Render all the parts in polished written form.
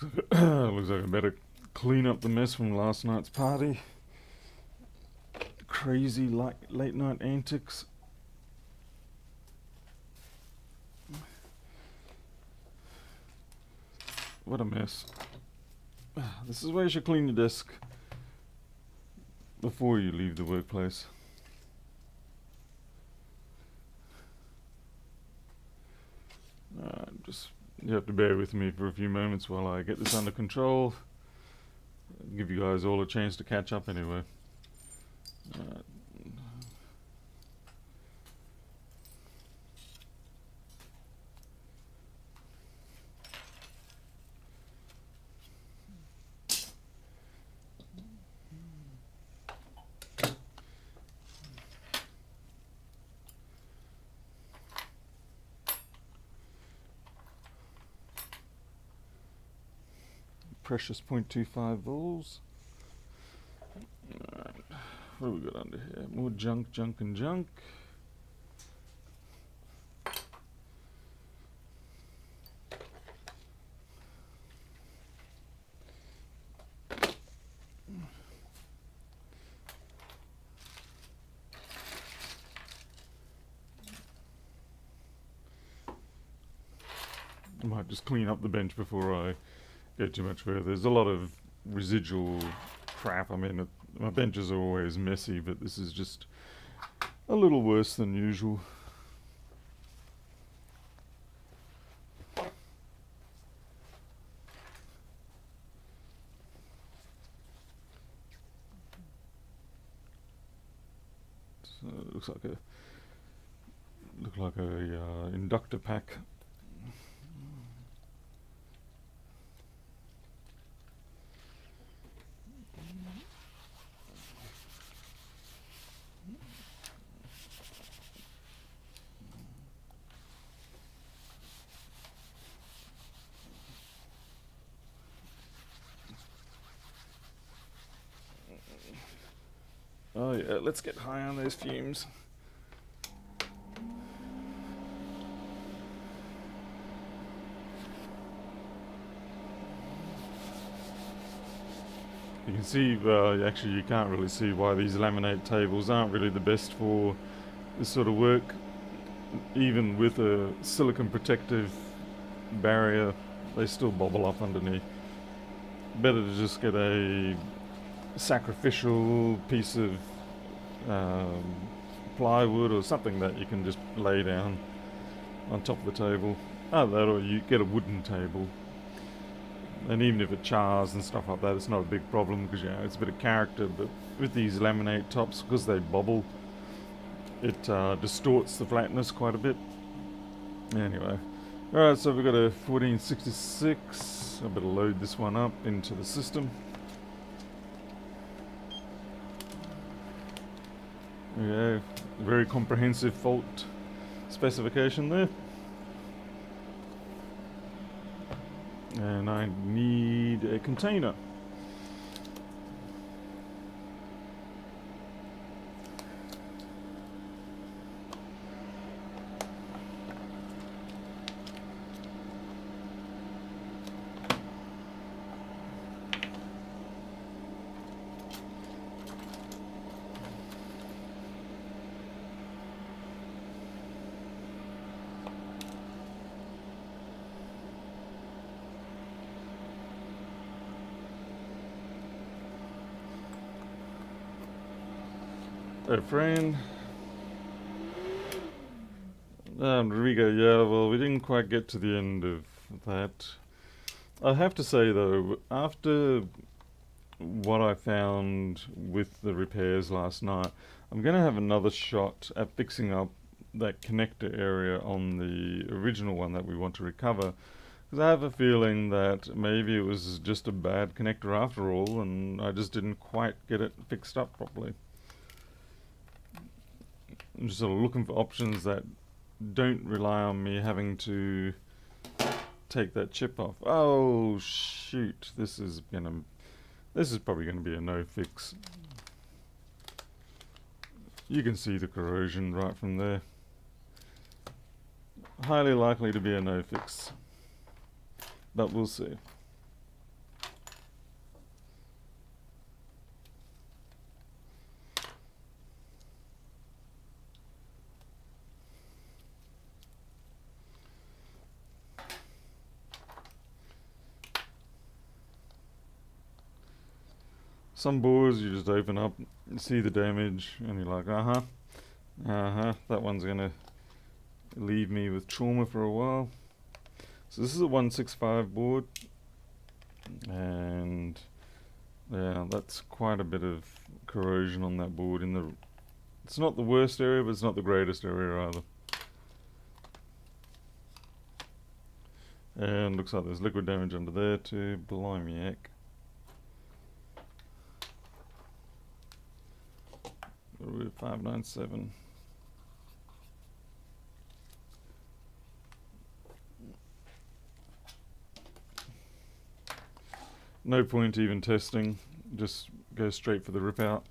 Looks like I better clean up the mess from last night's party. Crazy late night antics. What a mess. This is where you should clean your desk before you leave the workplace. You have to bear with me for a few moments while I get this under control. I'll give you guys all a chance to catch up anyway. Precious 0.25 volts. Alright, what have we got under here? More junk, and junk. I might just clean up the bench before I go too much further. There's a lot of residual crap. I mean, my benches are always messy, but this is just a little worse than usual. So it looks like a inductor pack. Oh yeah, let's get high on those fumes. You can see, actually you can't really see why these laminate tables aren't really the best for this sort of work. Even with a silicone protective barrier, they still bobble up underneath. Better to just get a sacrificial piece of plywood or something that you can just lay down on top of the table. That, or you get a wooden table, and even if it chars and stuff like that, it's not a big problem because it's a bit of character. But with these laminate tops, because they bobble, it distorts the flatness quite a bit. Anyway, alright, so we've got a 1466. I better load this one up into the system. Yeah, very comprehensive fault specification there. And I need a container. A friend. Rodrigo, yeah, well, we didn't quite get to the end of that. I have to say, though, after what I found with the repairs last night, I'm going to have another shot at fixing up that connector area on the original one that we want to recover. Because I have a feeling that maybe it was just a bad connector after all, and I just didn't quite get it fixed up properly. I'm just sort of looking for options that don't rely on me having to take that chip off. Oh shoot, this is probably gonna be a no fix. You can see the corrosion right from there. Highly likely to be a no fix, but we'll see. Some boards you just open up, see the damage, and you're like, that one's gonna leave me with trauma for a while. So this is a 165 board, and yeah, that's quite a bit of corrosion on that board. It's not the worst area, but it's not the greatest area either. And looks like there's liquid damage under there too. Blimey heck. 597. No point even testing, just go straight for the rip out.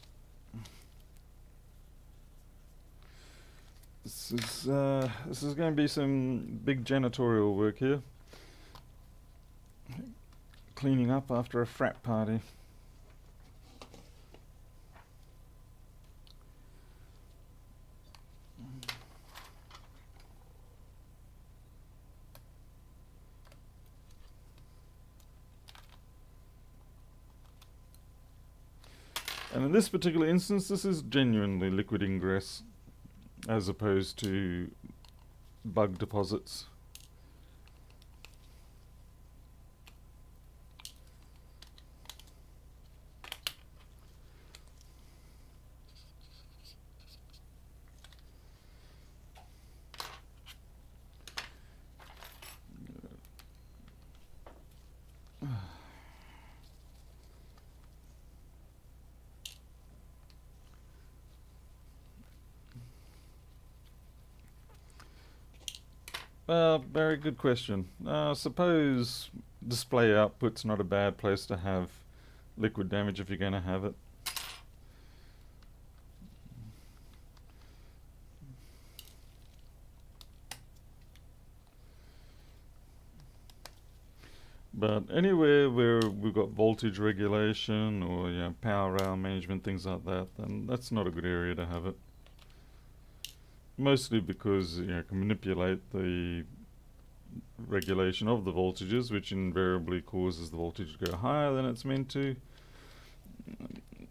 This is going to be some big janitorial work here. Cleaning up after a frat party. And in this particular instance, this is genuinely liquid ingress as opposed to bug deposits. Very good question. Suppose display output's not a bad place to have liquid damage if you're going to have it. But anywhere where we've got voltage regulation or power rail management, things like that, then that's not a good area to have it. Mostly because it can manipulate the regulation of the voltages, which invariably causes the voltage to go higher than it's meant to.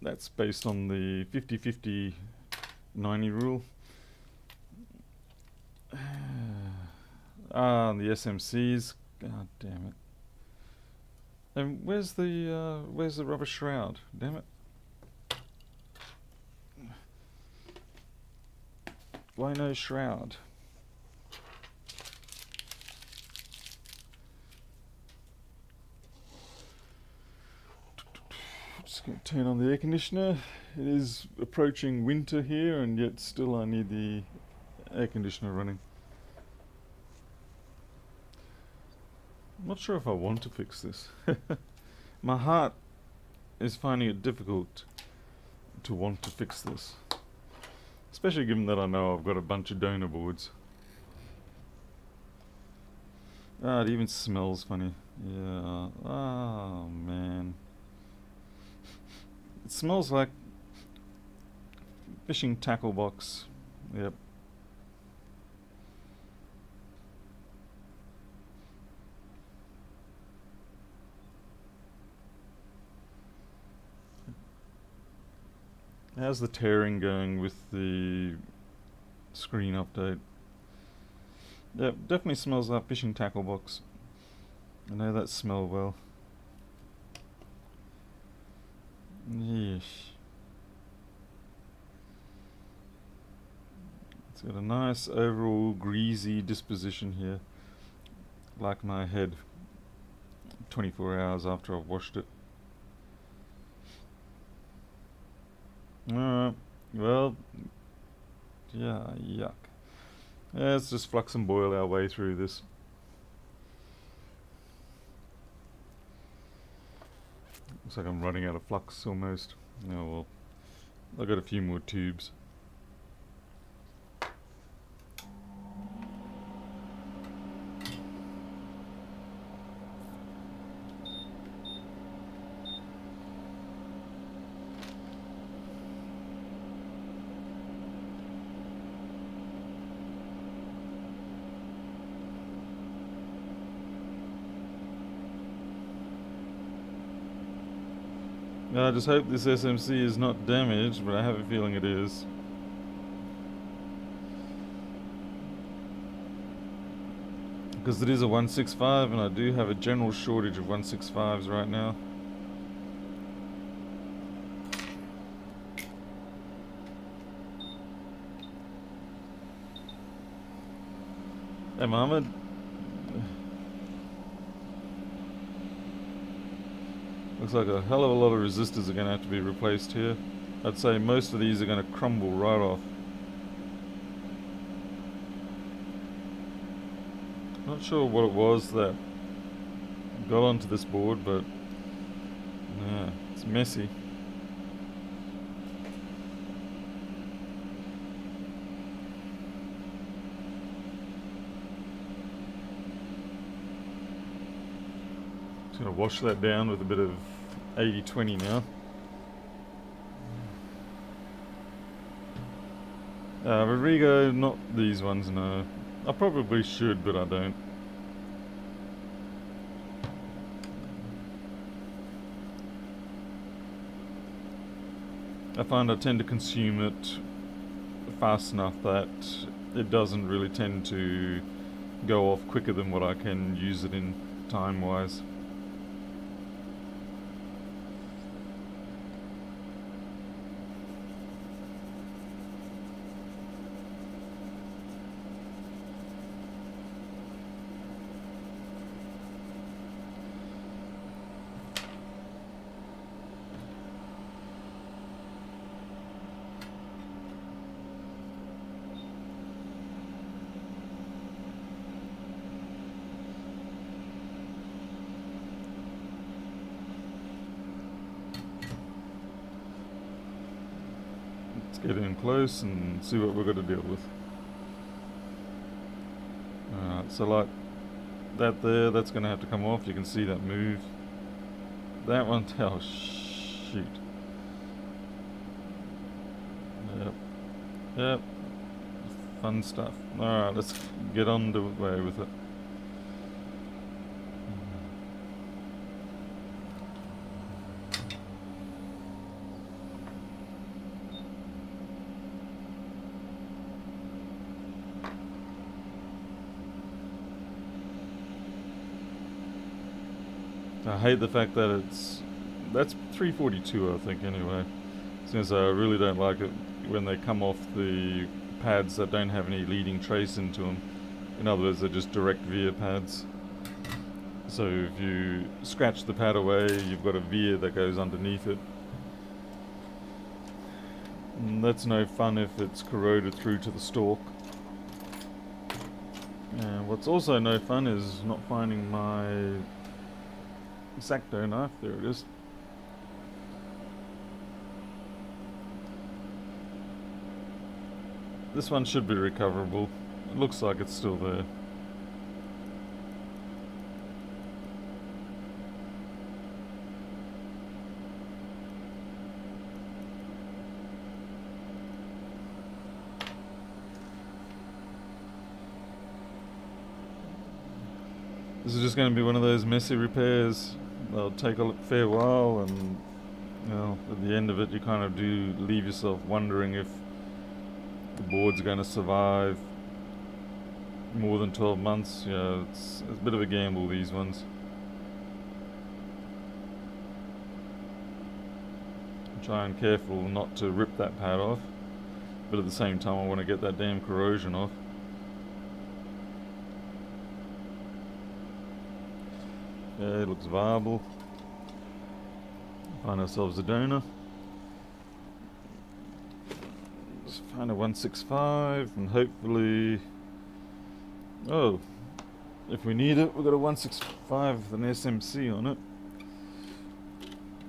That's based on the 50-50-90 rule. The SMCs. God damn it. And where's the rubber shroud? Damn it. Why no shroud? Just going to turn on the air conditioner. It is approaching winter here, and yet still I need the air conditioner running. I'm not sure if I want to fix this. My heart is finding it difficult to want to fix this. Especially given that I know I've got a bunch of donor boards. It even smells funny. Yeah. Oh, man. It smells like fishing tackle box. Yep. How's the tearing going with the screen update? Yep, definitely smells like fishing tackle box. I know that smell well. Yeesh. It's got a nice overall greasy disposition here. Like my head 24 hours after I've washed it. Alright, well, yeah, yuck. Let's just flux and boil our way through this. Looks like I'm running out of flux almost. Oh well, I've got a few more tubes. I just hope this SMC is not damaged, but I have a feeling it is. Because it is a 165 and I do have a general shortage of 165s right now. Hey Mohammed. Looks like a hell of a lot of resistors are going to have to be replaced here. I'd say most of these are going to crumble right off. Not sure what it was that got onto this board, but yeah, it's messy. Just going to wash that down with a bit of 80-20 now. Rodrigo, not these ones, no. I probably should, but I don't. I find I tend to consume it fast enough that it doesn't really tend to go off quicker than what I can use it in time-wise. Get in close and see what we're going to deal with. Alright, so like that there, that's going to have to come off. You can see that move. That one, oh shoot. Yep. Fun stuff. Alright, let's get on the way with it. I hate the fact that that's 342 I think anyway, since I really don't like it when they come off the pads that don't have any leading trace into them. In other words, they're just direct veer pads. So if you scratch the pad away, you've got a veer that goes underneath it. And that's no fun if it's corroded through to the stalk. And what's also no fun is not finding my X-Acto knife. There it is. This one should be recoverable. It looks like it's still there. This is just going to be one of those messy repairs. They'll take a fair while, and you know, at the end of it you kind of do leave yourself wondering if the board's going to survive more than 12 months. Yeah, it's a bit of a gamble, these ones. I'm trying careful not to rip that pad off, but at the same time I want to get that damn corrosion off. Yeah, it looks viable. Find ourselves a donor. Let's find a 165 and hopefully... Oh, if we need it, we've got a 165 with an SMC on it.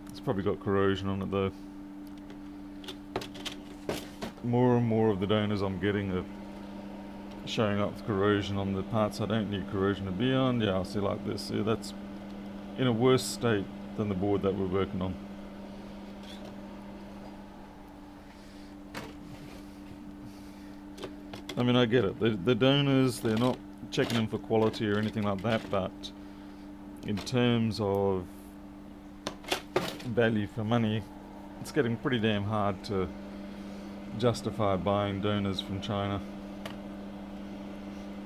It's probably got corrosion on it though. More and more of the donors I'm getting are showing up with corrosion on the parts I don't need corrosion to be on. Yeah, I'll see like this. Yeah, that's in a worse state than the board that we're working on. I mean, I get it. The donors, they're not checking them for quality or anything like that, but in terms of value for money, it's getting pretty damn hard to justify buying donors from China.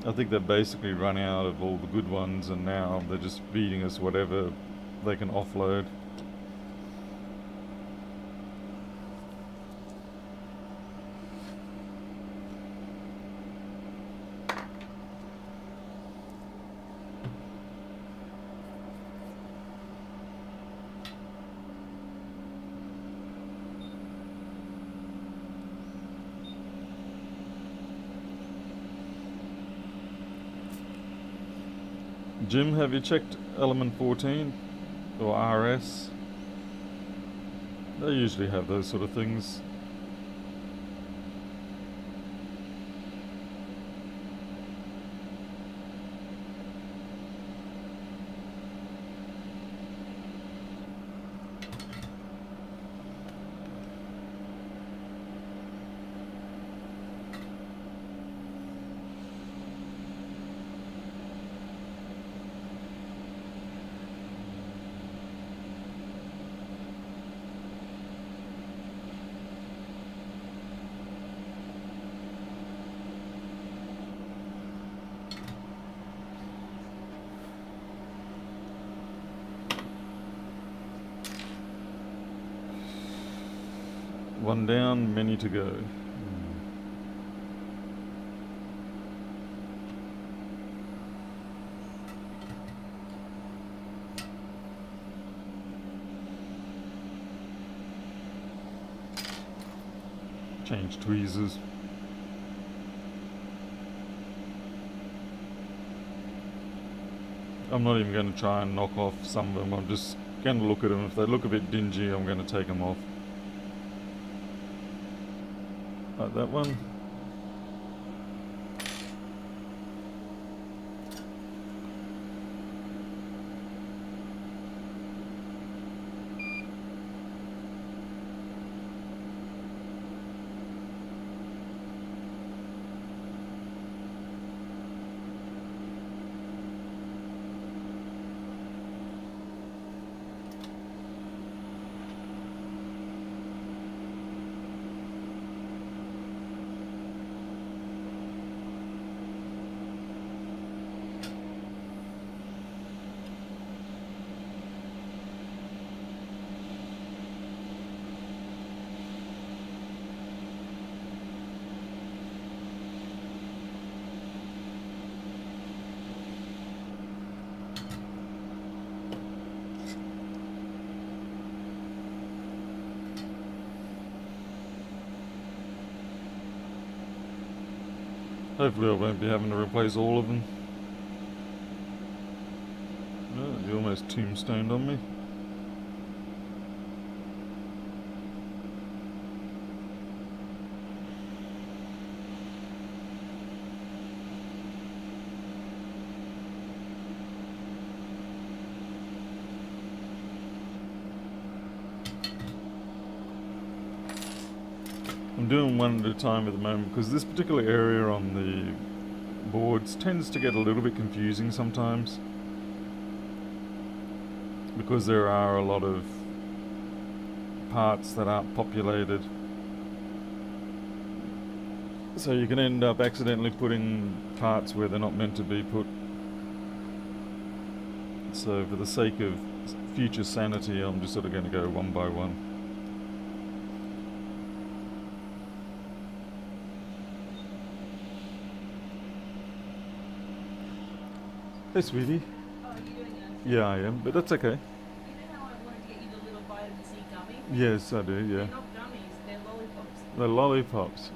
I think they've basically run out of all the good ones, and now they're just feeding us whatever they can offload. Jim, have you checked element 14 or RS? They usually have those sort of things. One down, many to go. Change tweezers. I'm not even going to try and knock off some of them. I'm just going to look at them. If they look a bit dingy, I'm going to take them off. Like that one. Hopefully I won't be having to replace all of them. Oh, you almost tombstoned on me. I'm doing one at a time at the moment because this particular area on the boards tends to get a little bit confusing sometimes, because there are a lot of parts that aren't populated, so you can end up accidentally putting parts where they're not meant to be put. So for the sake of future sanity, I'm just sort of going to go one by one. Hey, sweetie. Oh, are you doing it? Yeah, I am, but that's okay. You know how I wanted to get you the little vitamin C gummy? Yes, I do, yeah. They're not gummies, they're lollipops. The lollipops.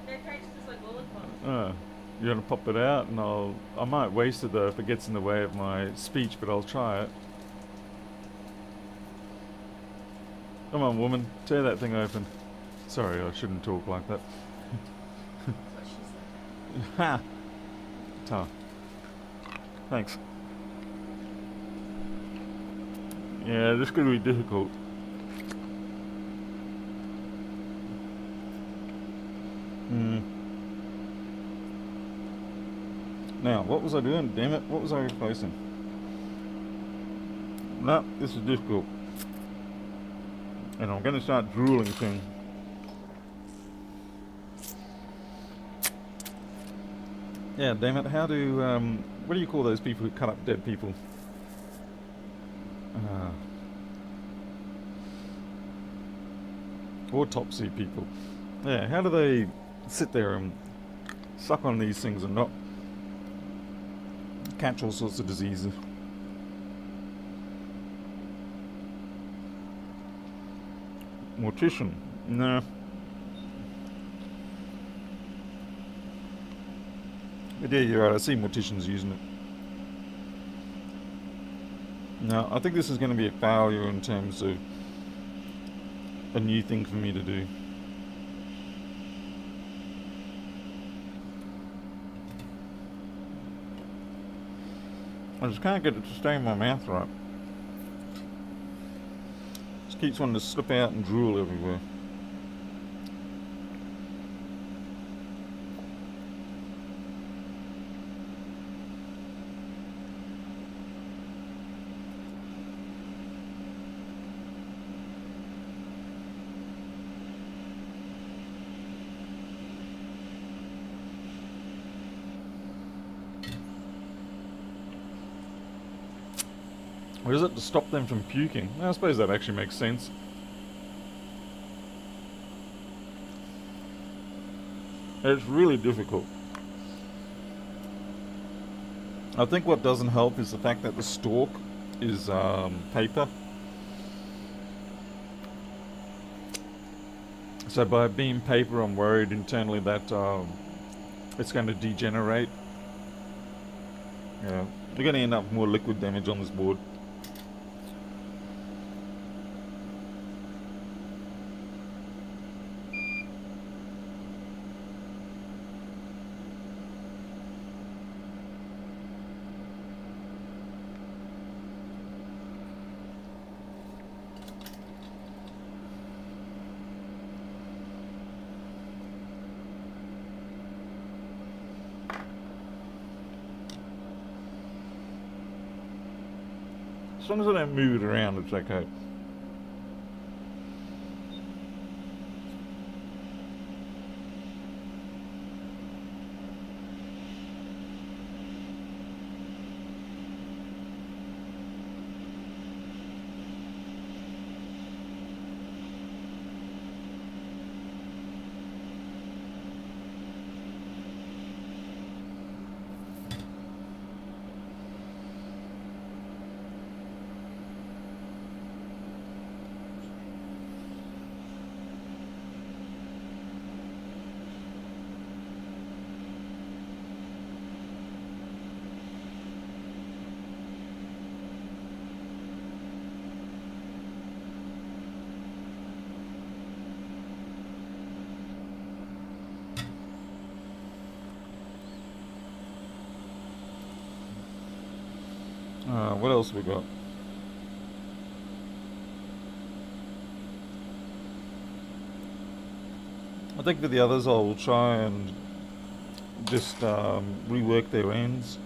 They taste just like lollipops. Oh, you're gonna pop it out, and I might waste it though if it gets in the way of my speech, but I'll try it. Come on, woman, tear that thing open. Sorry, I shouldn't talk like that. That's what she said. Ha! Ta. Thanks. Yeah, this could be difficult. Now, what was I doing? Damn it, what was I replacing? No, this is difficult. And I'm going to start drooling soon. Yeah, damn it. How do, what do you call those people who cut up dead people? Autopsy people. Yeah, how do they sit there and suck on these things and not catch all sorts of diseases? Mortician? No. But yeah, you're right. I see morticians using it. No, I think this is going to be a failure in terms of a new thing for me to do. I just can't get it to stay in my mouth right. Just keeps wanting to slip out and drool everywhere. Or is it to stop them from puking? I suppose that actually makes sense. It's really difficult. I think what doesn't help is the fact that the stalk is paper. So by it being paper, I'm worried internally that it's going to degenerate. Yeah, you're going to end up with more liquid damage on this board. As long as I don't move it around, it's okay. What else we got? I think for the others I'll try and just rework their ends.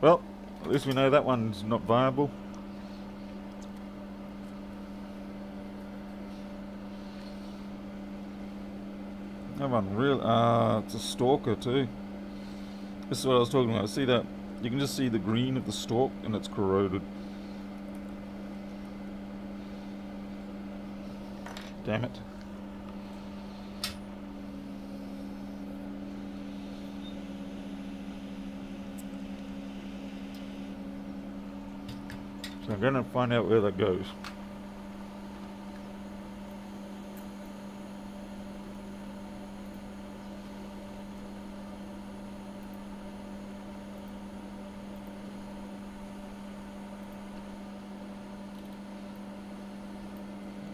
Well, at least we know that one's not viable. That one it's a stalker too. This is what I was talking about. See that? You can just see the green of the stalk and it's corroded. Damn it. So I'm going to find out where that goes.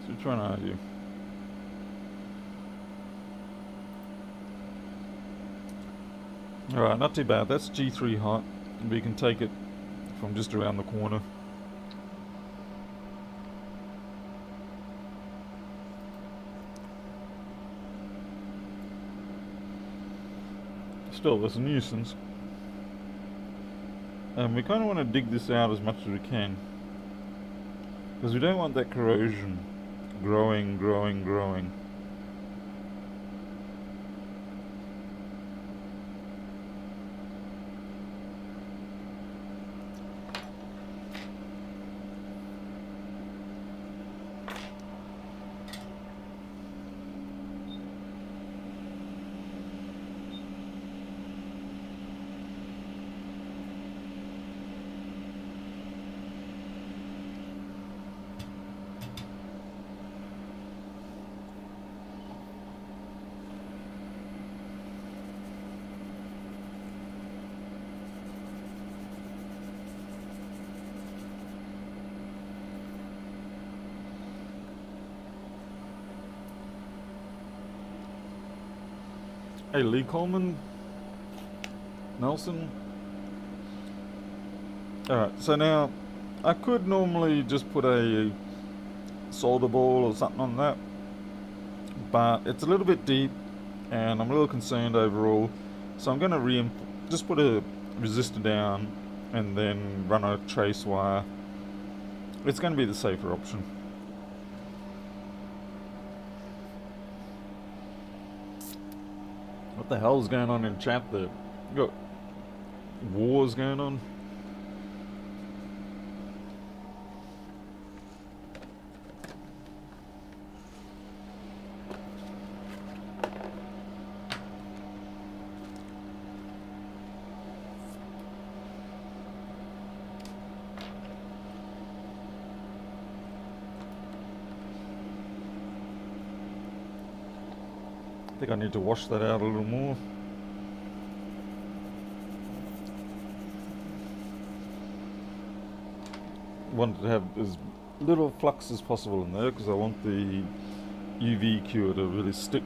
So which one are you? Alright, not too bad. That's G3 hot. We can take it from just around the corner. Still, that's a nuisance. And we kind of want to dig this out as much as we can. Because we don't want that corrosion growing. Hey, Lee Coleman? Nelson? Alright, so now I could normally just put a solder ball or something on that, but it's a little bit deep and I'm a little concerned overall, so I'm going to just put a resistor down and then run a trace wire. It's going to be the safer option. What the hell is going on in chat there? You got wars going on? I think I need to wash that out a little more. Want to have as little flux as possible in there because I want the UV cure to really stick.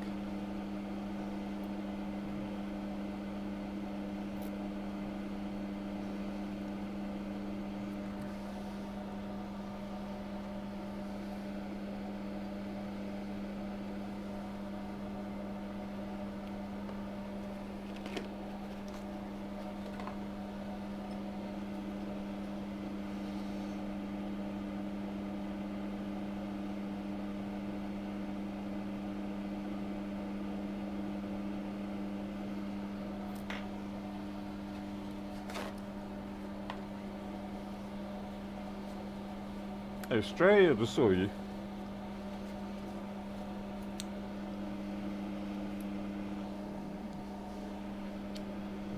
Australia, just saw you.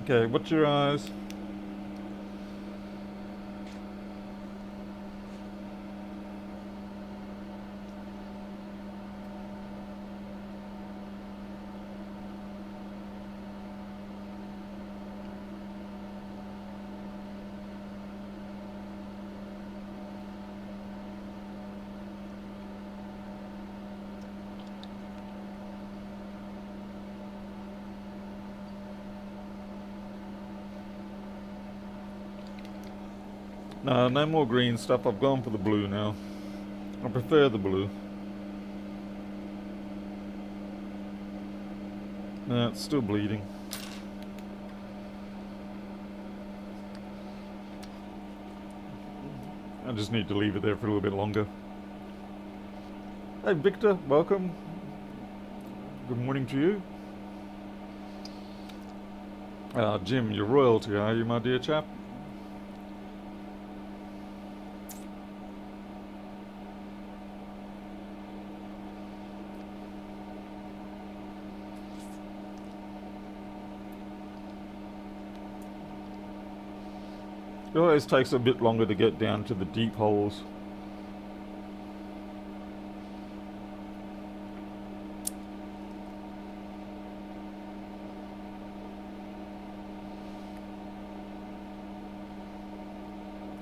Okay, watch your eyes. No, no more green stuff. I've gone for the blue now. I prefer the blue. No, it's still bleeding. I just need to leave it there for a little bit longer. Hey, Victor, welcome. Good morning to you. Jim, you're royalty, are you, my dear chap? It always takes a bit longer to get down to the deep holes.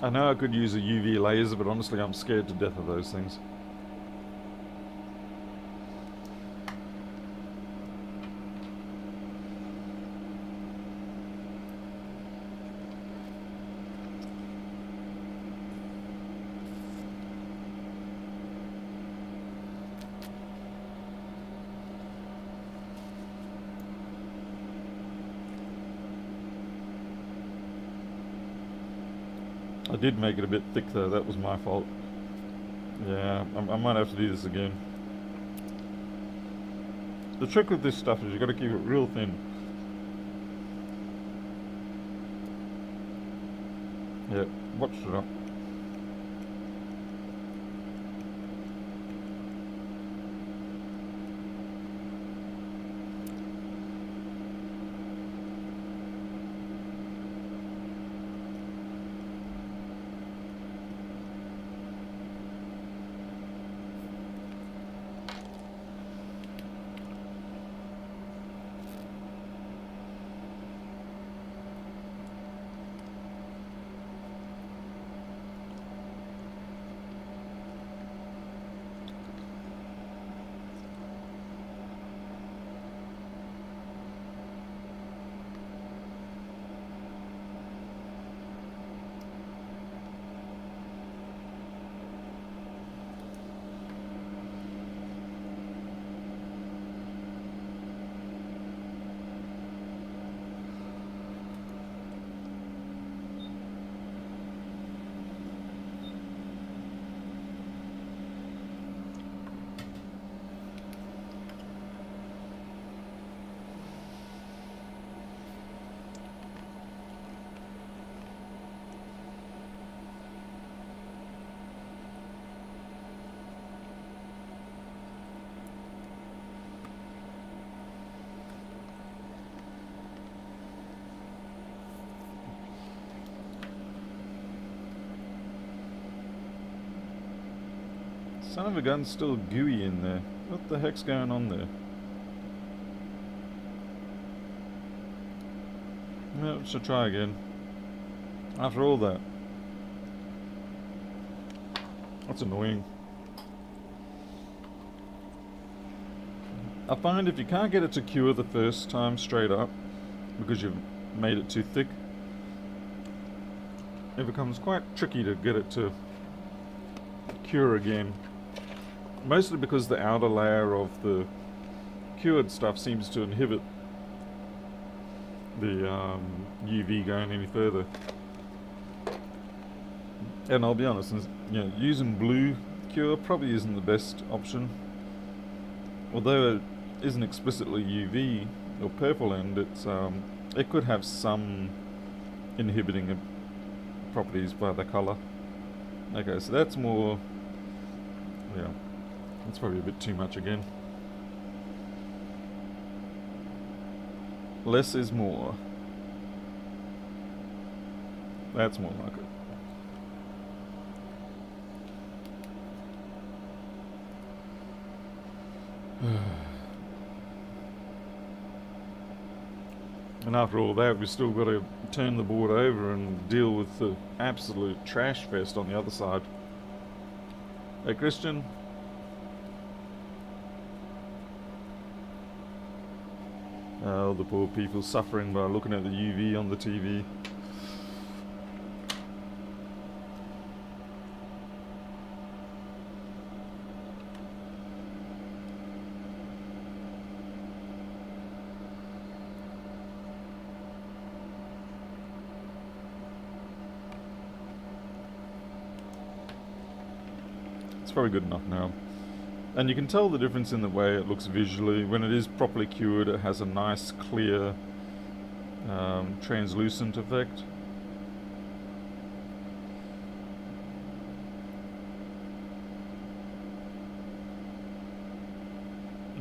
I know I could use a UV laser, but honestly I'm scared to death of those things. I did make it a bit thick though, that was my fault. Yeah, I might have to do this again. The trick with this stuff is you got to keep it real thin. Yeah, watch it up. Son of a gun's still gooey in there. What the heck's going on there? No, should try again. After all that. That's annoying. I find if you can't get it to cure the first time straight up, because you've made it too thick, it becomes quite tricky to get it to cure again. Mostly because the outer layer of the cured stuff seems to inhibit the UV going any further. And I'll be honest, using blue cure probably isn't the best option. Although it isn't explicitly UV or purple end, it could have some inhibiting properties by the color. Okay, so that's more, yeah, that's probably a bit too much again. Less is more. That's more like it. And after all that, we've still got to turn the board over and deal with the absolute trash fest on the other side. Hey, Christian? Oh, the poor people suffering by looking at the UV on the TV. It's probably good enough now. And you can tell the difference in the way it looks visually. When it is properly cured, it has a nice, clear, translucent effect.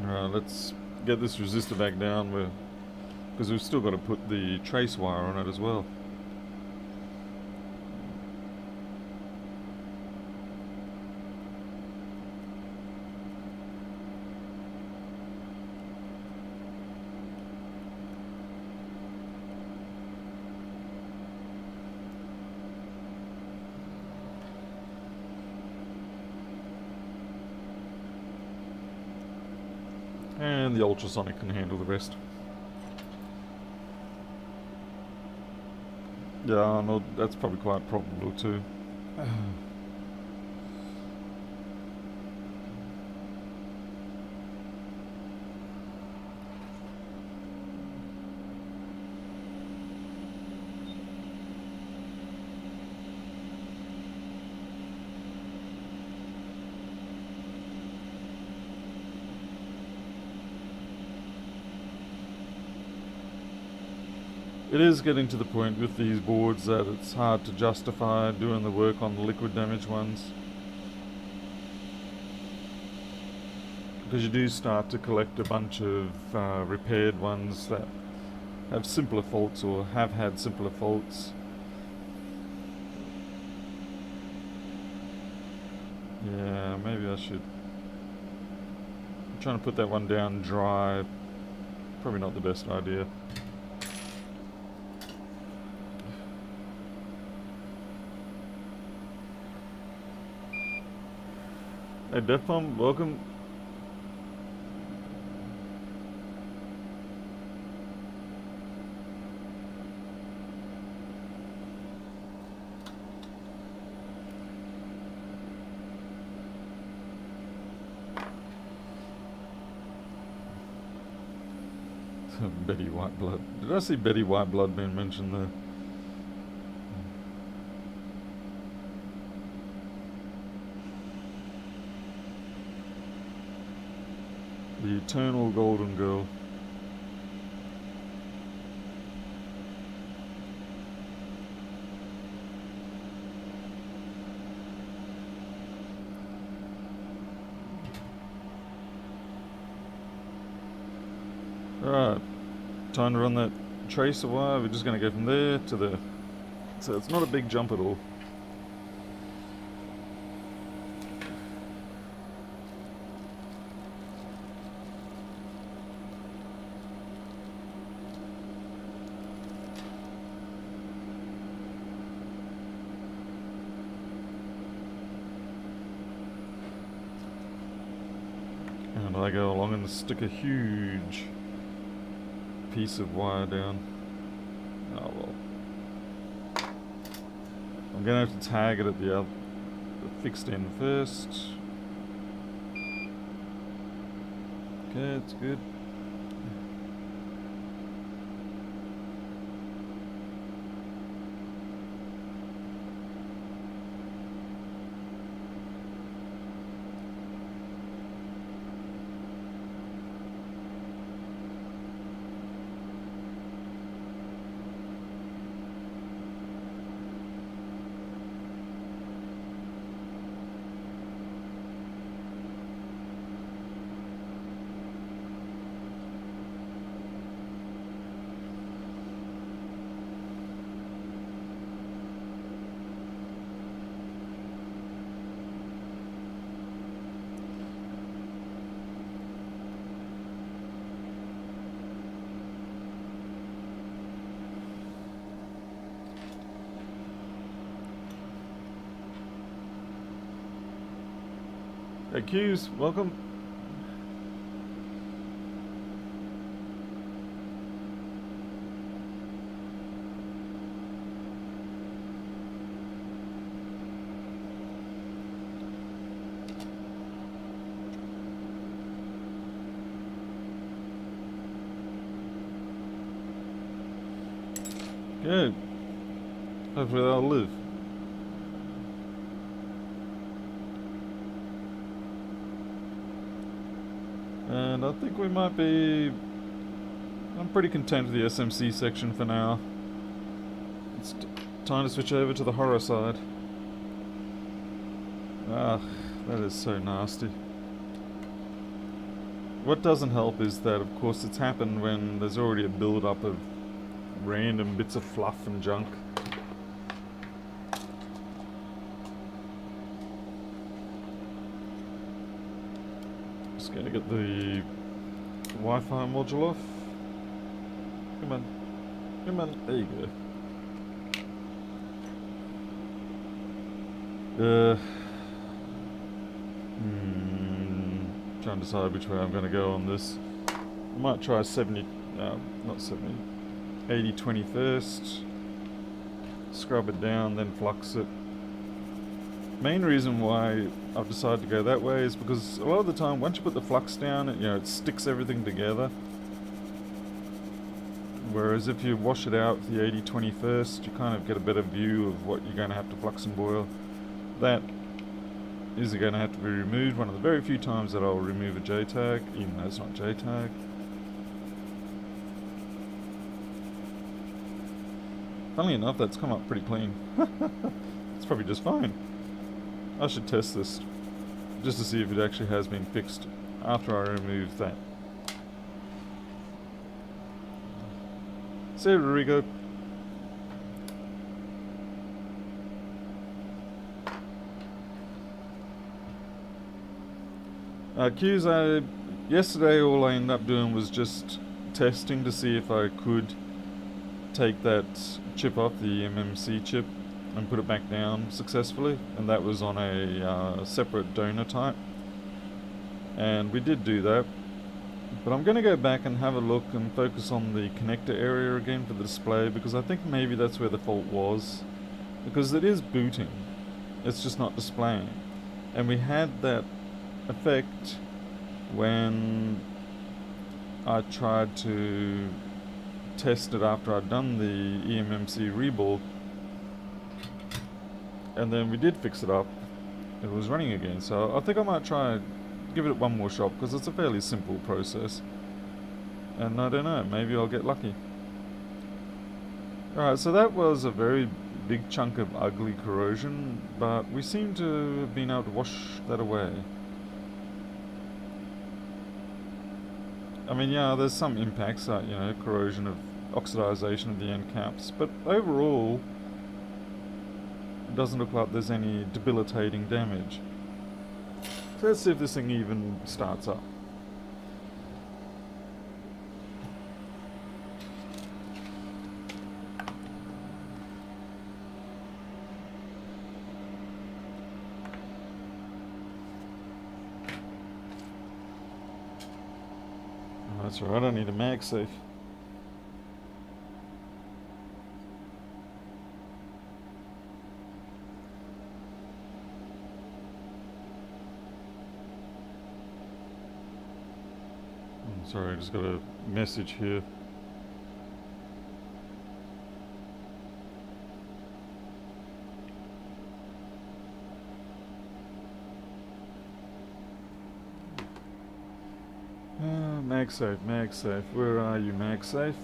Alright, let's get this resistor back down, because we've still got to put the trace wire on it as well. And the ultrasonic can handle the rest. Yeah, no, that's probably quite probable too. It is getting to the point with these boards that it's hard to justify doing the work on the liquid damage ones. Because you do start to collect a bunch of repaired ones that have simpler faults or have had simpler faults. Yeah, maybe I should. I'm trying to put that one down dry. Probably not the best idea. Hey, Death Bomb, welcome. Betty Whiteblood. Did I see Betty Whiteblood being mentioned there? The Eternal Golden Girl. Alright, time to run that tracer wire. We're just going to go from there to there. So it's not a big jump at all. And I go along and stick a huge piece of wire down. Oh well. I'm gonna have to tag it at the fixed end first. Okay, it's good. Hey Q's, welcome. Good. Hopefully they'll live. And I think we might be... I'm pretty content with the SMC section for now. It's time to switch over to the horror side. Ah, that is so nasty. What doesn't help is that, of course, it's happened when there's already a build-up of random bits of fluff and junk. Just gonna get the Wi-Fi module off. Come on. Come on. There you go. Trying to decide which way I'm gonna go on this. I might try 70, not 70, 80 21st, scrub it down, then flux it. Main reason why I've decided to go that way is because a lot of the time, once you put the flux down, it sticks everything together. Whereas if you wash it out with the 80 21st, you kind of get a better view of what you're going to have to flux and boil. That is going to have to be removed. One of the very few times that I'll remove a J-tag, even though it's not J-tag. Funnily enough, that's come up pretty clean. It's probably just fine. I should test this just to see if it actually has been fixed after I remove that. See you, Rodrigo. Q's, yesterday all I ended up doing was just testing to see if I could take that chip off, the MMC chip, and put it back down successfully, and that was on a separate donor type, and we did do that. But I'm going to go back and have a look and focus on the connector area again for the display, because I think maybe that's where the fault was, because it is booting, it's just not displaying. And we had that effect when I tried to test it after I'd done the eMMC rebuild, and then we did fix it up. It was running again, so I think I might try give it one more shot, because it's a fairly simple process, and I don't know, maybe I'll get lucky. Alright, so that was a very big chunk of ugly corrosion, but we seem to have been able to wash that away. I mean, yeah, there's some impacts, corrosion of oxidization of the end caps, but overall it doesn't look like there's any debilitating damage. So let's see if this thing even starts up. Oh, that's alright, I need a MagSafe. Sorry, I just got a message here. MagSafe, MagSafe. Where are you, MagSafe?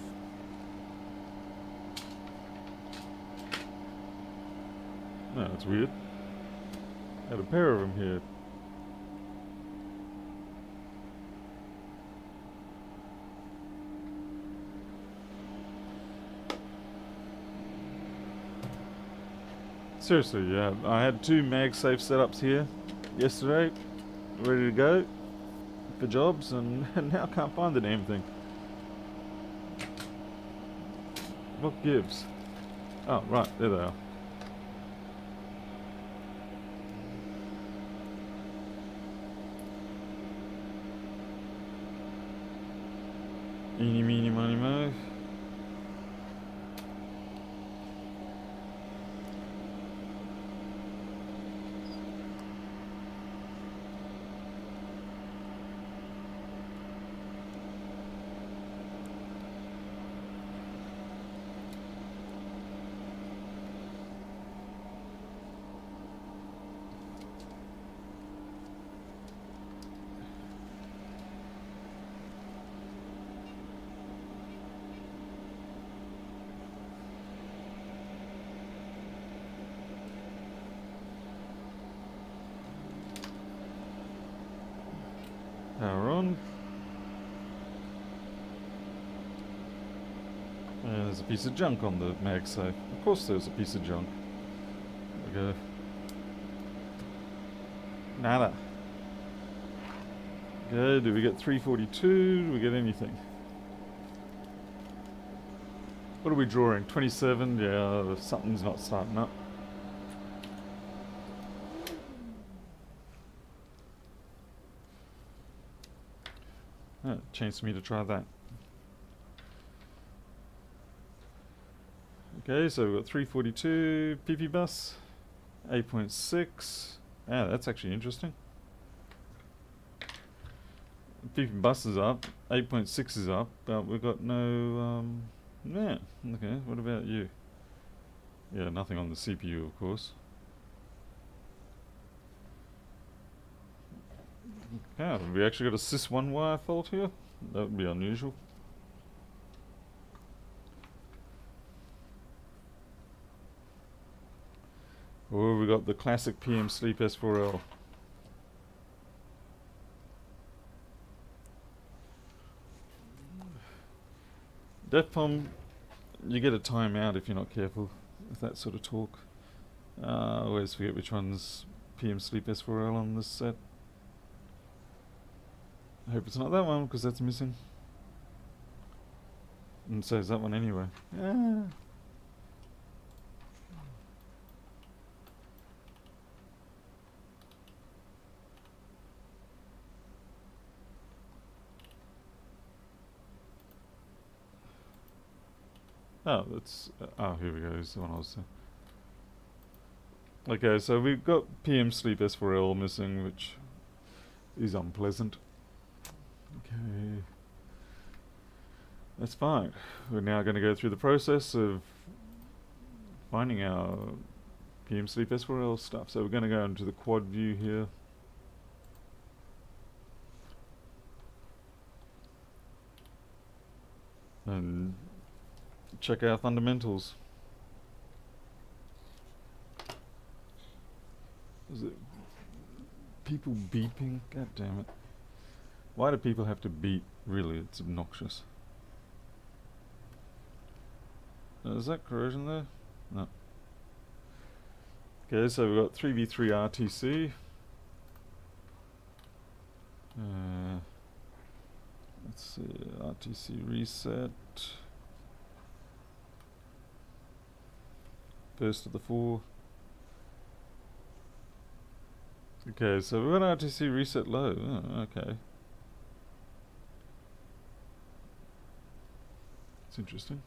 No, that's weird. Got a pair of them here. Seriously, yeah. I had 2 MagSafe setups here yesterday, ready to go for jobs, and now I can't find the damn thing. What gives? Oh, right, there they are. Eeny, meeny, miny, mo. Power on. And there's a piece of junk on the MagSafe. Of course there's a piece of junk. There we go. Nada. Okay, do we get 342? Do we get anything? What are we drawing? 27? Yeah, something's not starting up. Chance for me to try that. Okay, so we've got 342 PP bus, 8.6. Yeah, that's actually interesting. PP bus is up, 8.6 is up, but we've got no. Yeah, okay. What about you? Yeah, nothing on the CPU, of course. Yeah, have we actually got a sys1 wire fault here? That would be unusual. Or we got the classic PM Sleep S4L. DEFCON, you get a timeout if you're not careful with that sort of talk. I always forget which one's PM Sleep S4L on this set. I hope it's not that one, because that's missing. And so is that one anyway. Yeah. Oh, that's... oh, here we go. Is the one I was saying. Okay, so we've got PM Sleep S4L missing, which is unpleasant. Okay. That's fine. We're now going to go through the process of finding our PM Sleep S4L stuff. So we're going to go into the quad view here. And check our fundamentals. Is it people beeping? God damn it. Why do people have to beep? Really, it's obnoxious. Is that corrosion there? No. Okay, so we've got 3v3 RTC. Let's see, RTC reset. First of the four. Okay, so we've got RTC reset low. Oh, okay. It's interesting.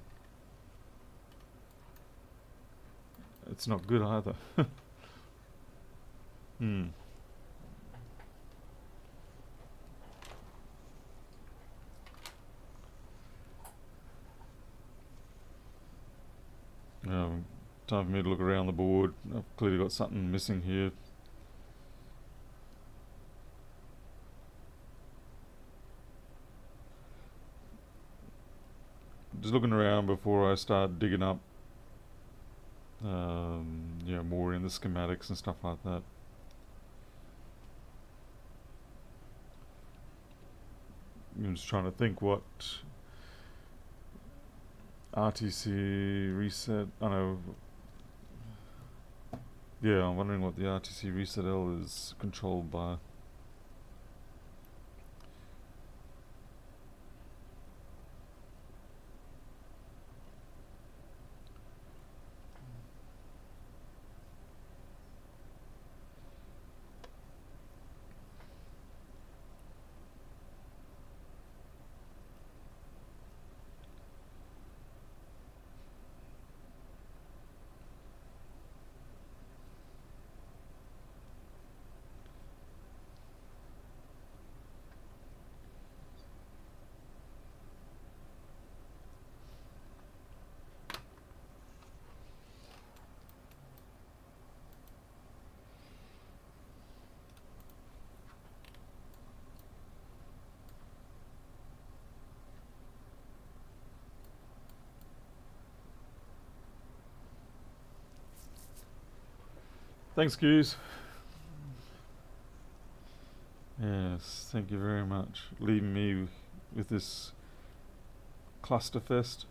It's not good either. Hmm. Time for me to look around the board. I've clearly got something missing here. Just looking around before I start digging up, more in the schematics and stuff like that. I'm just trying to think what RTC reset. I know. Yeah, I'm wondering what the RTC reset L is controlled by. Thanks, Goose. Yes, thank you very much. Leaving me with this clusterfest.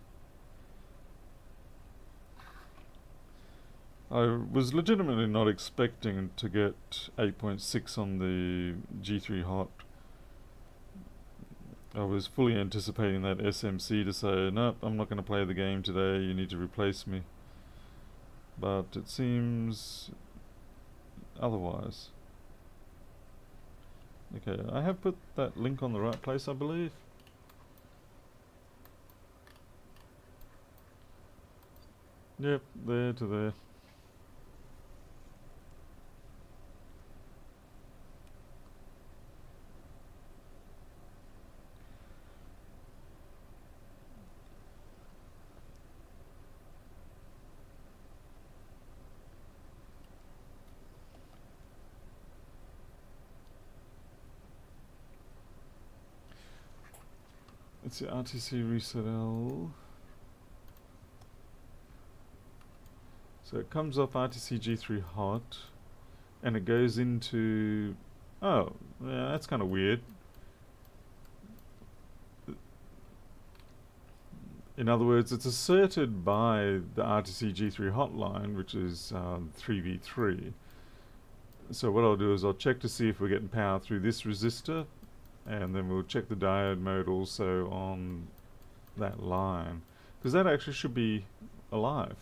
I was legitimately not expecting to get 8.6 on the G3 Hot. I was fully anticipating that SMC to say, nope, I'm not going to play the game today, you need to replace me. But it seems otherwise. Okay, I have put that link on the right place, I believe. Yep, there to there. It's the RTC Reset L. So it comes off RTC G3 hot, and it goes into... Oh, yeah, that's kind of weird. In other words, it's asserted by the RTC G3 hotline, which is 3v3. So what I'll do is I'll check to see if we're getting power through this resistor, and then we'll check the diode mode also on that line, because that actually should be alive.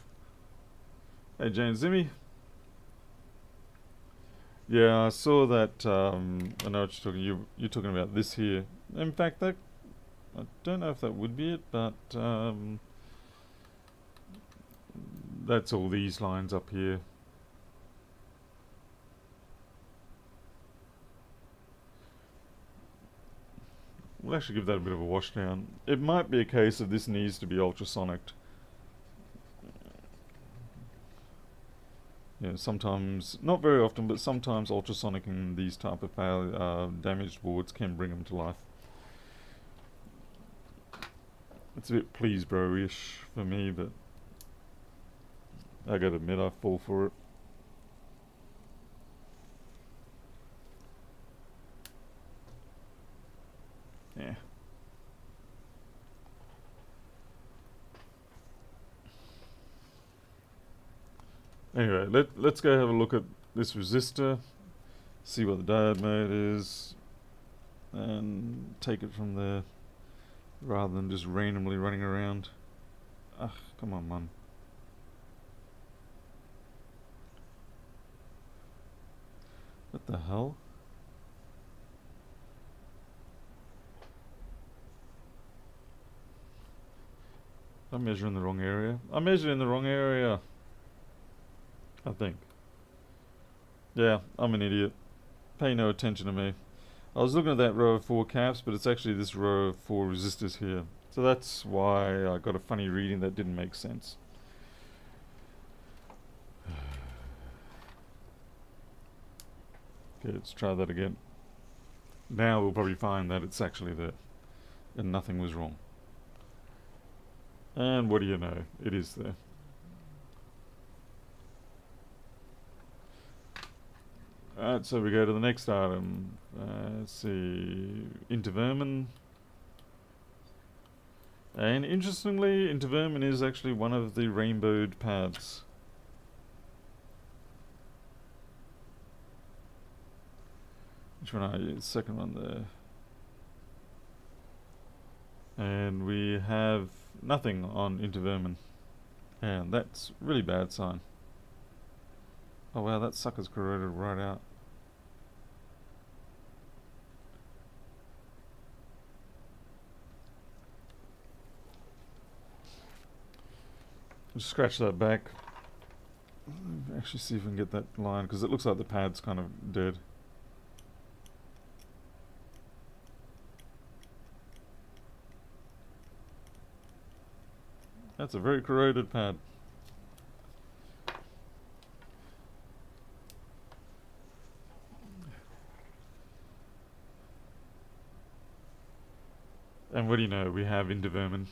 Hey Jane Zimmy. Yeah, I saw that. I know what you're talking. You're talking about this here. In fact, that I don't know if that would be it, but that's all these lines up here. We'll actually give that a bit of a wash down. It might be a case of this needs to be ultrasonicked. Yeah, sometimes, not very often, but sometimes ultrasonicking these type of damaged boards can bring them to life. It's a bit please bro-ish for me, but I gotta admit I fall for it. Yeah. Anyway, let's go have a look at this resistor, see what the diode mode is, and take it from there, rather than just randomly running around. Ugh, come on, man. What the hell? I'm measuring the wrong area. I'm measuring the wrong area, I think. Yeah, I'm an idiot. Pay no attention to me. I was looking at that row of 4 caps, but it's actually this row of 4 resistors here. So that's why I got a funny reading that didn't make sense. Okay, let's try that again. Now we'll probably find that it's actually there, and nothing was wrong. And what do you know? It is there. Alright, so we go to the next item. Let's see, intervermin. And interestingly, intervermin is actually one of the rainbowed pads. Which one are you? Second one there. And we have nothing on intervermin. And that's really bad sign. Oh wow, that sucker's corroded right out. Just scratch that back. Actually see if we can get that line, because it looks like the pad's kind of dead. That's a very corroded pad. And what do you know, we have intervermin.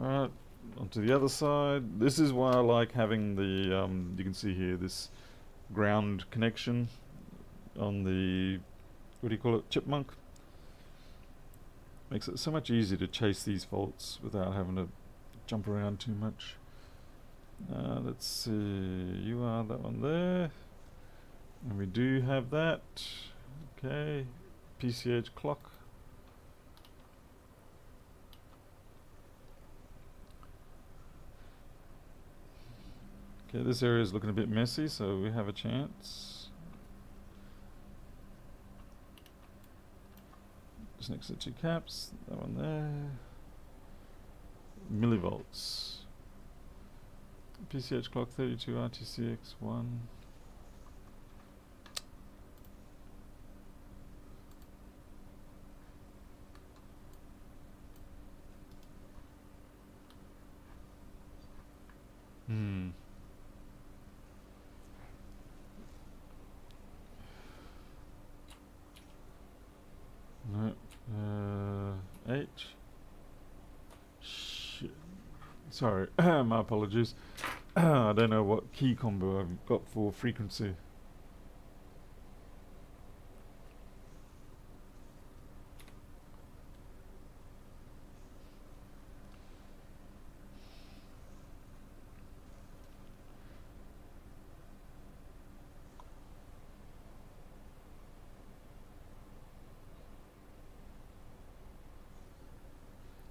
Alright, onto the other side. This is why I like having the, you can see here, this ground connection on the, what do you call it, chipmunk. Makes it so much easier to chase these faults without having to jump around too much. Let's see, you are that one there, and we do have that. Okay, PCH clock. Okay, this area is looking a bit messy, so we have a chance. Just next to the two caps, that one there. Millivolts. PCH clock 32 RTCX1. No. H. Shit. Sorry, my apologies. I don't know what key combo I've got for frequency.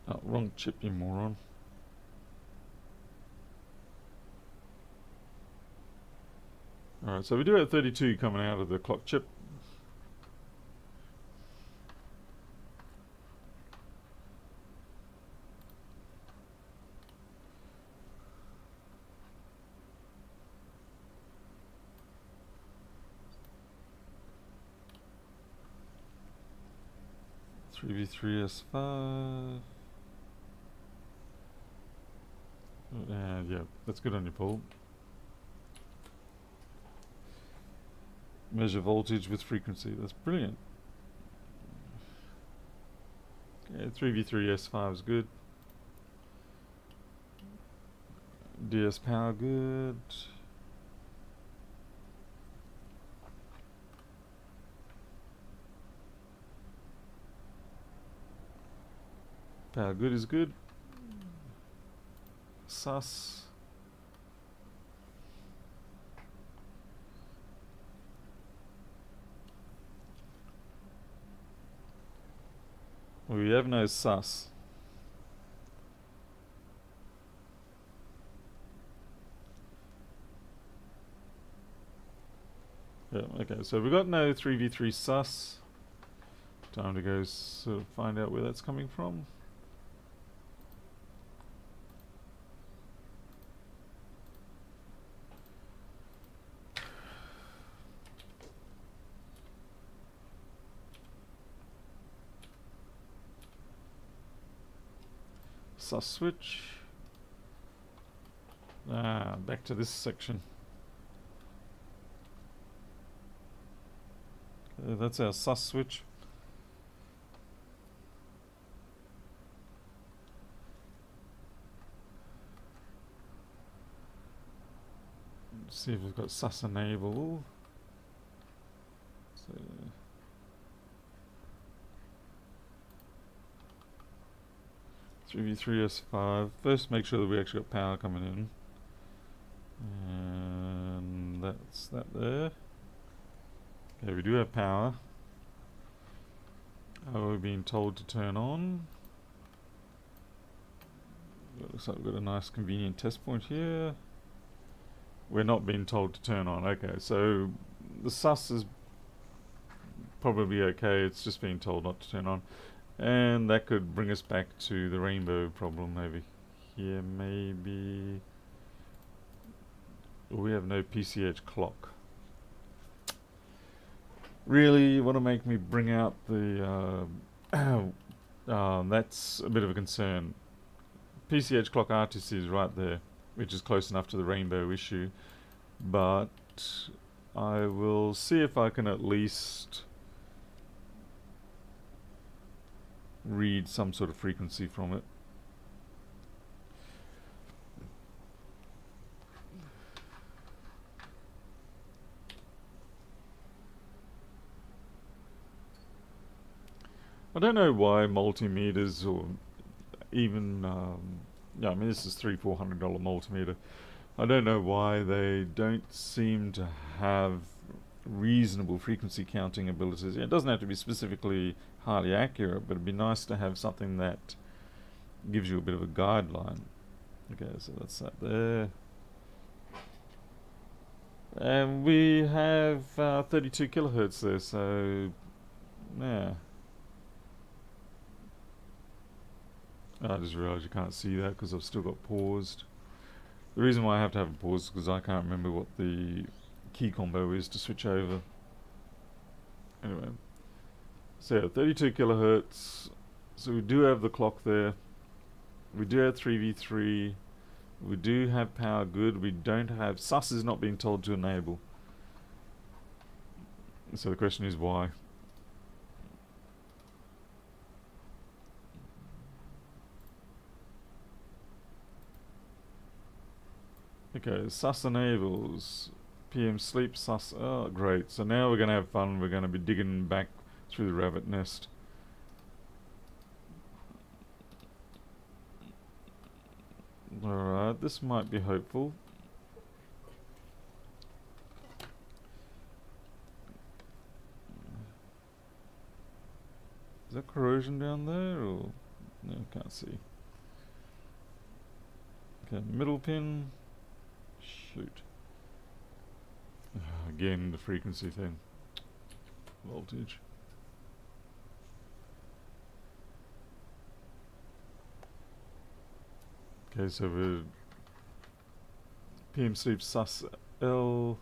Oh, wrong chip, you moron. Alright, so we do have 32 coming out of the clock chip. Three V3S5. Yeah, that's good on your pull. Measure voltage with frequency. That's brilliant. Okay, 3V3S5 is good. DS power good. Power good is good. Sus. We have no sus. Yeah, okay, so we've got no 3v3 sus. Time to go sort of find out where that's coming from. Sus switch. Back to this section. Okay, that's our sus switch. Let's see if we've got sus enable. So 3v3S5. First make sure that we actually got power coming in. And that's that there. Okay, we do have power. Are we being told to turn on? It looks like we've got a nice convenient test point here. We're not being told to turn on. Okay, so the sus is probably okay. It's just being told not to turn on. And that could bring us back to the rainbow problem maybe. Here maybe. We have no PCH clock. Really, you want to make me bring out the that's a bit of a concern. PCH clock RTC is right there, which is close enough to the rainbow issue, but I will see if I can at least read some sort of frequency from it. I don't know why multimeters or even yeah, I mean this is $300-400 multimeter. I don't know why they don't seem to have reasonable frequency counting abilities. It doesn't have to be specifically highly accurate, but it'd be nice to have something that gives you a bit of a guideline. Okay, so that's that there. And we have 32 kilohertz there, so yeah. I just realised you can't see that because I've still got paused. The reason why I have to have it paused is because I can't remember what the key combo is to switch over. Anyway, so yeah, 32 kilohertz. So we do have the clock there. We do have 3v3. We do have power good. We don't have... sus is not being told to enable. So the question is why. Okay, sus enables. PM sleep sus. Oh, great. So now we're going to have fun. We're going to be digging back through the rabbit nest. Alright, this might be hopeful. Is that corrosion down there, or... no, can't see. Okay, middle pin. Shoot. Again, the frequency thing. Voltage. Okay, so we're... PM sleep sus L...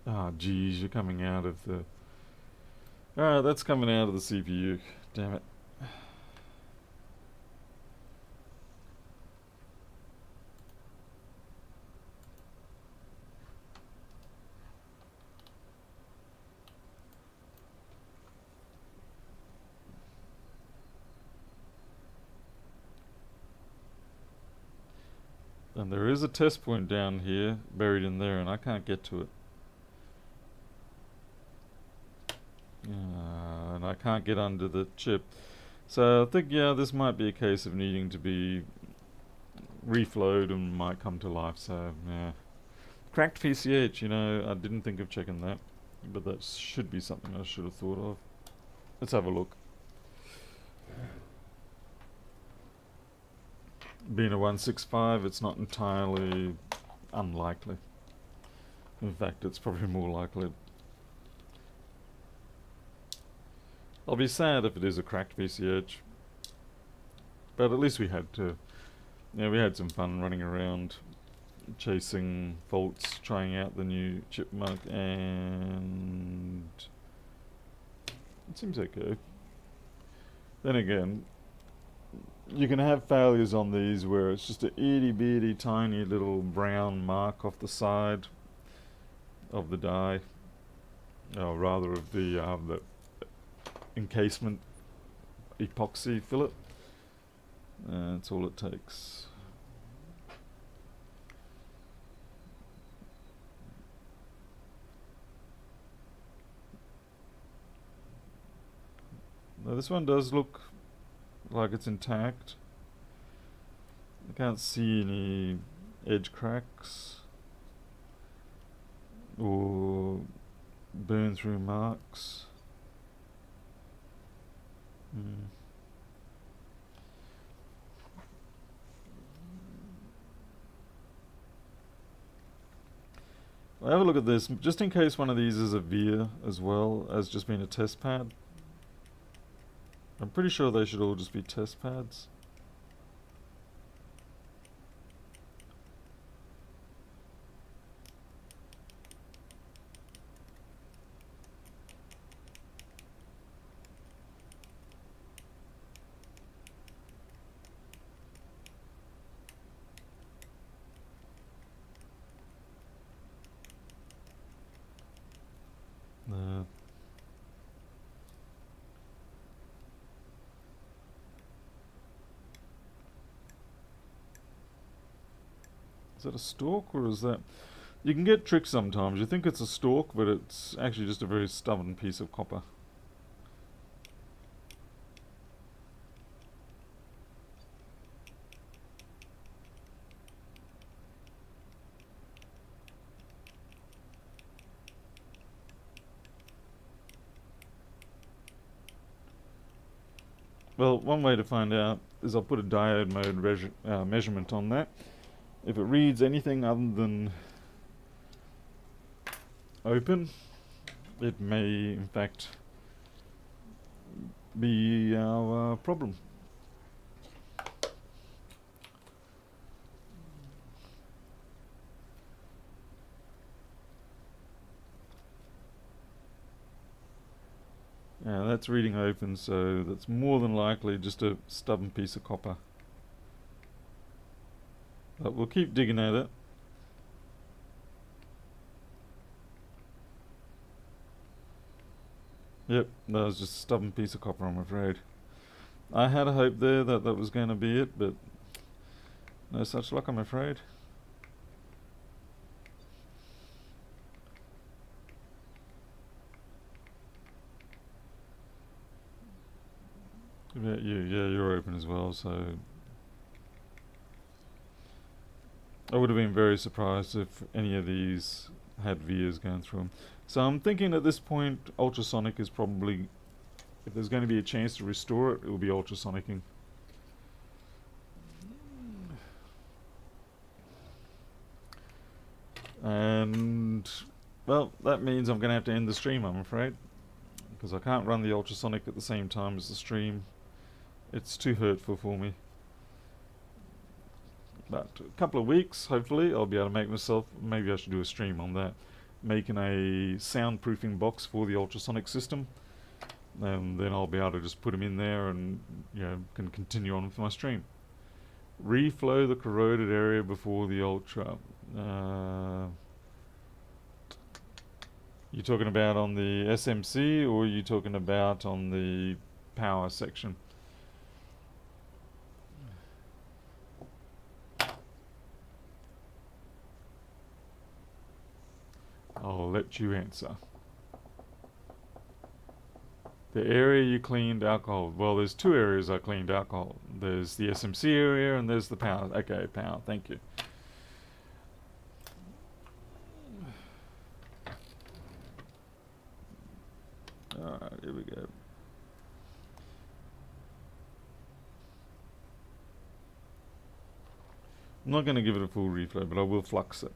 Ah, geez, you're coming out of the... Alright, that's coming out of the CPU. Damn it. And there is a test point down here, buried in there, and I can't get to it. And I can't get under the chip. So I think, yeah, this might be a case of needing to be reflowed and might come to life, so yeah. Cracked PCH, you know, I didn't think of checking that. But that should be something I should have thought of. Let's have a look. Being a 165, it's not entirely unlikely. In fact, it's probably more likely. I'll be sad if it is a cracked PCH. But at least we had to... yeah, we had some fun running around, chasing faults, trying out the new chipmunk, and... it seems okay. Then again, you can have failures on these where it's just a itty bitty tiny little brown mark off the side of the die, or rather of the encasement epoxy fillet. That's all it takes. Now this one does look like it's intact. I can't see any edge cracks or burn through marks. I'll have a look at this, just in case one of these is a veer as well as just being a test pad. I'm pretty sure they should all just be test pads. Is that a stalk or is that... You can get tricked sometimes. You think it's a stalk, but it's actually just a very stubborn piece of copper. Well, one way to find out is I'll put a diode mode measurement on that. If it reads anything other than open, it may in fact be our problem. Yeah, that's reading open, so that's more than likely just a stubborn piece of copper. But we'll keep digging at it. Yep, that was just a stubborn piece of copper, I'm afraid. I had a hope there that that was going to be it, but no such luck, I'm afraid. What about you? Yeah, you're open as well, so I would have been very surprised if any of these had vias going through them. So I'm thinking at this point, ultrasonic is probably, if there's going to be a chance to restore it, it will be ultrasonicing. And, well, that means I'm going to have to end the stream, I'm afraid, because I can't run the ultrasonic at the same time as the stream. It's too hurtful for me. But a couple of weeks, hopefully, I'll be able to make myself, maybe I should do a stream on that, making a soundproofing box for the ultrasonic system, and then I'll be able to just put them in there and, you know, can continue on with my stream. Reflow the corroded area before the ultra. You talking about on the SMC, or are you talking about on the power section? I'll let you answer. The area you cleaned alcohol. Well, there's two areas I cleaned alcohol. There's the SMC area and there's the power. Okay, power. Thank you. Alright, here we go. I'm not going to give it a full reflow, but I will flux it.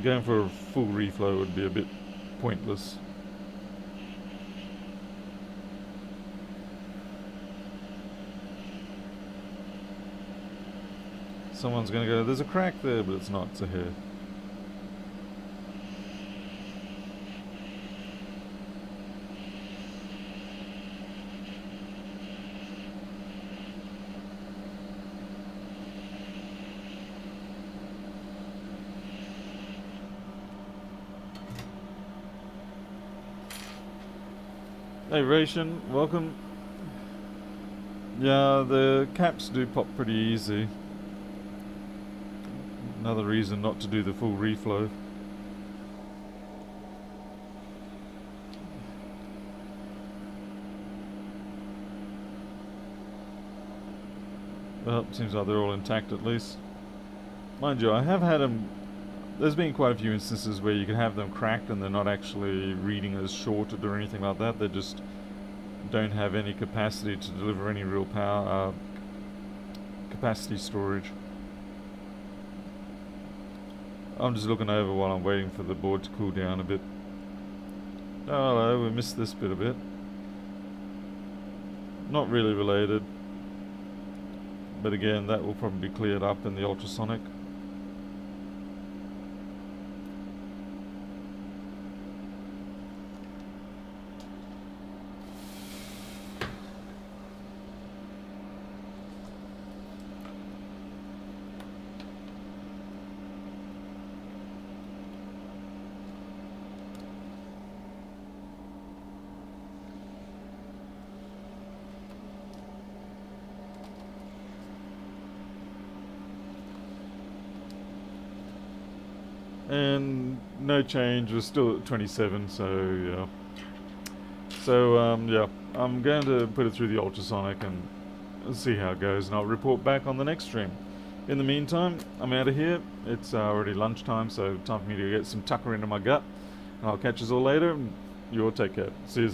Going for a full reflow would be a bit pointless. Someone's going to go, there's a crack there, but it's not, it's a hair. Hey Ration, welcome. Yeah, the caps do pop pretty easy. Another reason not to do the full reflow. Well, seems like they're all intact at least. Mind you, I have had them. There's been quite a few instances where you can have them cracked and they're not actually reading as shorted or anything like that. They just don't have any capacity to deliver any real power, capacity storage. I'm just looking over while I'm waiting for the board to cool down a bit. Oh, hello, we missed this bit a bit. Not really related. But again, that will probably be cleared up in the ultrasonic. and no change. We're still at 27, so yeah. So yeah, I'm going to put it through the ultrasonic and see how it goes, and I'll report back on the next stream. In the meantime, I'm out of here. It's already lunchtime, so time for me to get some tucker into my gut. And I'll catch you all later, and you all take care. See you.